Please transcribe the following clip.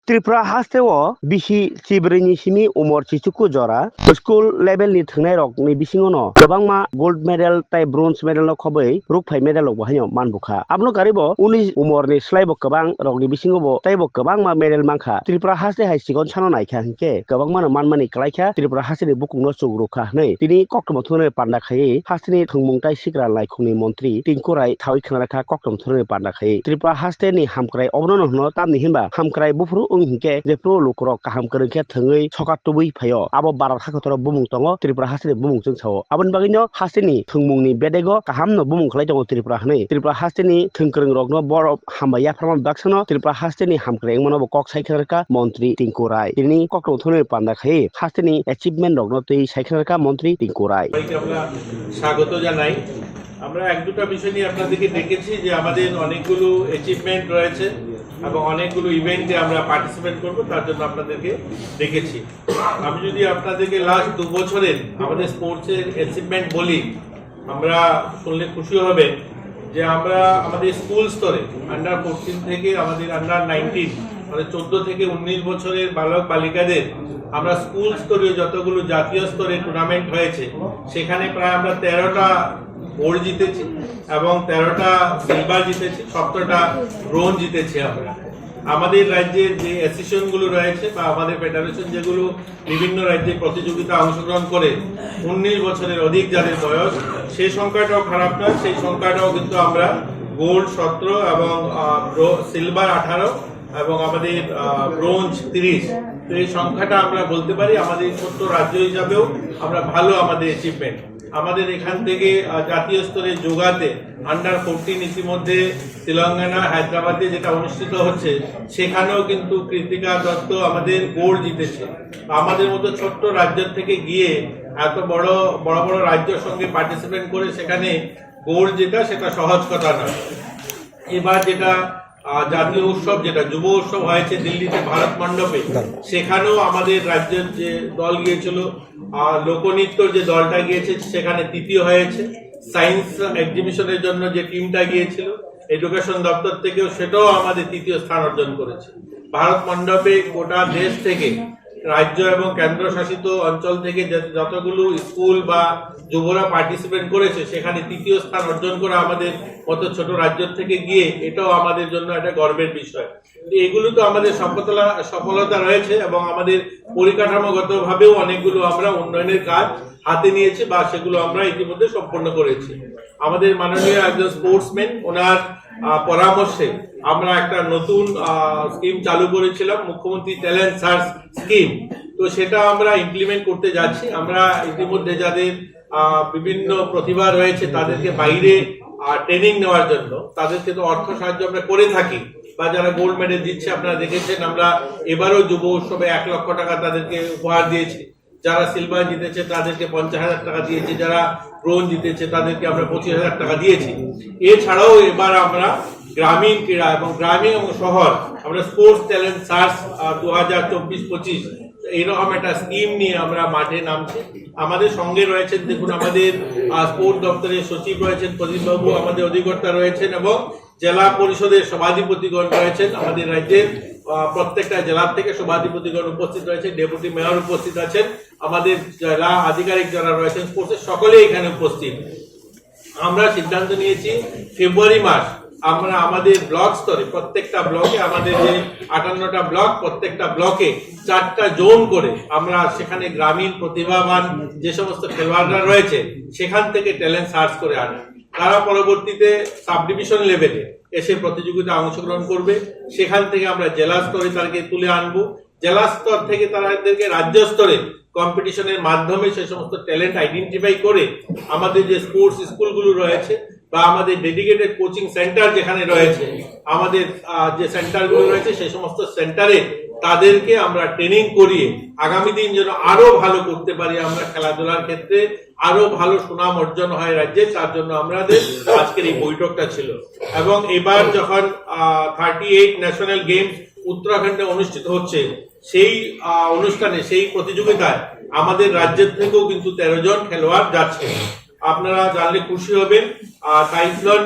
त्रिपुरा हास्टेव बिसि सिब्रैनि सिमि उमर चिचुकु जरा स्कुल लेभेलनि थांनाय रकनि बिसिङावनो गोबांमा गोल्ड मेडेल ताइ ब्रन्ज मेडेल खबै रुपफाइ मेडेल बाहायो मानबुखा आबनो गारिबो उनि उमरनि स्लाइबो गोबां रकनि बिसिङावबो ताइबो गोबांमा मेडेल मांखा त्रिपुरा हास्टे हाइ सिगन सानो नायखा हंके गोबांमानो मानमानि कलाइखा त्रिपुरा हास्टेनि बुकुंनो सुग्रुखा नै तिनि कक्टम थुने पान्डाखायै हास्टेनि थुंमुंताइ सिग्रा लाइखुंनि मन्त्रि टिंकुराय थावै खानाखा कक्टम थुने पान्डाखायै त्रिपुरा हास्टेनि हामक्राय अबनो हनो तामनि हिमबा हामक्राय बुफ्रु हिंके जेफ्रो लुकर काहाम करंखे थङै सकातुबै फायो आबो बारा थाखोतर बुमुं दङ त्रिपुरा हास्टेनि बुमुं जों सावो आबन बागिनो हास्टेनि थुंमुंनि बेदेगो काहामनो बुमुं खलाय दङ त्रिपुरा हनै त्रिपुरा हास्टेनि थुंकरं रगनो बर हामबाया फरमान बाक्सनो त्रिपुरा हास्टेनि हामक्राय मनबो कक साइखरका मन्त्रि टिंकुराय तिनि कक्टो थुने पान्डाखायै हास्टेनि अचिभमेन्ट रगनो तै साइखरका मन्त्रि टिंकुराय আমরা স্বাগত জানাই আমরা এক দুটো বিষয় নিয়ে আপনাদেরকে দেখেছি যে আমাদের অনেকগুলো অ্যাচিভমেন্ট রয়েছে এবং অনেকগুলো ইভেন্টে আমরা পার্টিসিপেট করব তার জন্য আপনাদেরকে দেখেছি আমি যদি আপনাদেরকে লাস্ট 2 বছরের আমাদের স্পোর্টসের অ্যাচিভমেন্ট বলি আমরা শুনলে খুশি হবেন যে আমরা আমাদের স্কুল স্তরে আন্ডার 14 থেকে আমাদের আন্ডার 19 মানে 14 থেকে 19 বছরের বালক বালিকাদের আমরা স্কুল স্তরে যতগুলো জাতীয় স্তরে টুর্নামেন্ট হয়েছে সেখানে প্রায় আমরা 13টা গোল্ড জিতেছি এবং 13টা সিলভার জিতেছি 17টা ব্রোঞ্জ জিতেছি আমরা আমাদের রাজ্যের যে অ্যাসোসিয়েশনগুলো রয়েছে বা আমাদের ফেডারেশন যেগুলো বিভিন্ন রাজ্যে প্রতিযোগিতা অংশগ্রহণ করে 19 বছরের অধিক যাদের বয়স সেই সংখ্যাটাও খারাপ নয় সেই সংখ্যাটাও কিন্তু আমরা গোল্ড 17 এবং সিলভার 18 এবং আমাদের ব্রোঞ্জ 30 তো এই সংখ্যাটা আমরা বলতে পারি আমাদের ছোট্ট রাজ্য হিসাবেও আমরা ভালো আমাদের অ্যাচিভমেন্ট আমাদের এখান থেকে জাতীয় স্তরে যোগাতে আন্ডার 14 ইতিমধ্যে তেলেঙ্গানা হায়দ্রাবাদে যেটা অনুষ্ঠিত হচ্ছে সেখানেও কিন্তু কৃতিকা দত্ত আমাদের গোল্ড জিতেছে আমাদের মতো ছোট্ট রাজ্য থেকে গিয়ে এত বড় বড় বড় রাজ্যের সঙ্গে পার্টিসিপেট করে সেখানে গোল্ড জেতা সেটা সহজ কথা নয় এবার যেটা জাতীয় উৎসব যেটা যুব উৎসব হয়েছে দিল্লিতে ভারত মণ্ডপে সেখানেও আমাদের রাজ্যের যে দল গিয়েছিল লোকনৃত্য যে দলটা গিয়েছে সেখানে তৃতীয় হয়েছে সায়েন্স এক্সিবিশনের জন্য যে টিমটা গিয়েছিল এডুকেশন দপ্তর থেকেও সেটাও আমাদের তৃতীয় স্থান অর্জন করেছে ভারত মণ্ডপে গোটা দেশ থেকে রাজ্য এবং কেন্দ্রশাসিত অঞ্চল থেকে যতগুলো স্কুল বা যুবরা পার্টিসিপেট করেছে সেখানে তৃতীয় স্থান অর্জন করে আমাদের মতো ছোট রাজ্য থেকে গিয়ে এটাও আমাদের জন্য একটা গর্বের বিষয় এগুলো তো আমাদের সফলতা রয়েছে এবং আমাদের পরিকাঠামোগতভাবেও অনেকগুলো আমরা উন্নয়নের কাজ হাতে নিয়েছি বা সেগুলো আমরা ইতিমধ্যে সম্পন্ন করেছি আমাদের মাননীয় একজন স্পোর্টসম্যান ওনার পরামর্শে আমরা একটা নতুন স্কিম চালু করেছিলাম মুখ্যমন্ত্রী ট্যালেন্ট সার্চ স্কিম তো সেটা আমরা ইমপ্লিমেন্ট করতে যাচ্ছি আমরা ইতিমধ্যে যাদের বিভিন্ন প্রতিভা রয়েছে তাদেরকে বাইরে ট্রেনিং নেওয়ার জন্য তাদেরকে তো অর্থ সাহায্য আমরা করে থাকি বা যারা গোল্ড মেডেল দিচ্ছে আপনারা দেখেছেন আমরা এবারও যুব উৎসবে 1 লক্ষ টাকা তাদেরকে উপহার দিয়েছি যারা সিলভার জিতেছে তাদেরকে 50,000 টাকা দিয়েছি যারা ব্রোঞ্জ জিতেছে তাদেরকে আমরা 25,000 টাকা দিয়েছি এছাড়াও এবার আমরা গ্রামীণ ক্রীড়া এবং গ্রামীণ এবং শহর আমরা স্পোর্টস ট্যালেন্ট সার্চ 2024-25 এইরকম একটা স্কিম নিয়ে আমরা মাঠে নামছি আমাদের সঙ্গে রয়েছেন দেখুন আমাদের স্পোর্টস দপ্তরের সচিব রয়েছেন প্রদীপবাবু আমাদের অধিকর্তা রয়েছেন এবং জেলা পরিষদের সভাধিপতিগণ রয়েছেন আমাদের রাজ্যের প্রত্যেকটা জেলার থেকে সভাধিপতিগণ উপস্থিত রয়েছে ডেপুটি মেয়র উপস্থিত আছেন আমাদের জেলা আধিকারিক যারা রয়েছেন স্পোর্টসের সকলেই এখানে উপস্থিত আমরা সিদ্ধান্ত নিয়েছি ফেব্রুয়ারি মাস আমরা আমাদের ব্লক স্তরে প্রত্যেকটা ব্লকে আমাদের যে 58টা ব্লক প্রত্যেকটা ব্লকে 4টা জোন করে আমরা সেখানে গ্রামীণ প্রতিভাবান যে সমস্ত খেলোয়াড়রা রয়েছে সেখান থেকে ট্যালেন্ট সার্চ করে আনা তারা পরবর্তীতে সাব ডিভিশন লেভেলে এসে প্রতিযোগিতায় অংশগ্রহণ করবে সেখান থেকে আমরা জেলা স্তরে তাদেরকে তুলে আনবো জেলা স্তর থেকে তাদেরকে রাজ্য স্তরে কম্পিটিশনের মাধ্যমে সেই সমস্ত ট্যালেন্ট আইডেন্টিফাই করে আমাদের যে স্পোর্টস স্কুলগুলো রয়েছে বা আমাদের ডেডিকেটেড কোচিং সেন্টার যেখানে রয়েছে আমাদের যে সেন্টারগুলো রয়েছে সেই সমস্ত সেন্টারে তাদেরকে আমরা ট্রেনিং করিয়ে আগামী দিন যেন আরো ভালো করতে পারি আমরা খেলাধুলার ক্ষেত্রে আরো ভালো সুনাম অর্জন হয় রাজ্যে তার জন্য আমাদের আজকের এই বৈঠকটা ছিল এবং এবার যখন 38 ন্যাশনাল গেমস উত্তরাখণ্ডে অনুষ্ঠিত হচ্ছে সেই অনুষ্ঠানে সেই প্রতিযোগিতায় আমাদের রাজ্যের থেকেও কিন্তু 13 জন খেলোয়াড় যাচ্ছে আপনারা জানলে খুশি হবেন সাইক্লোন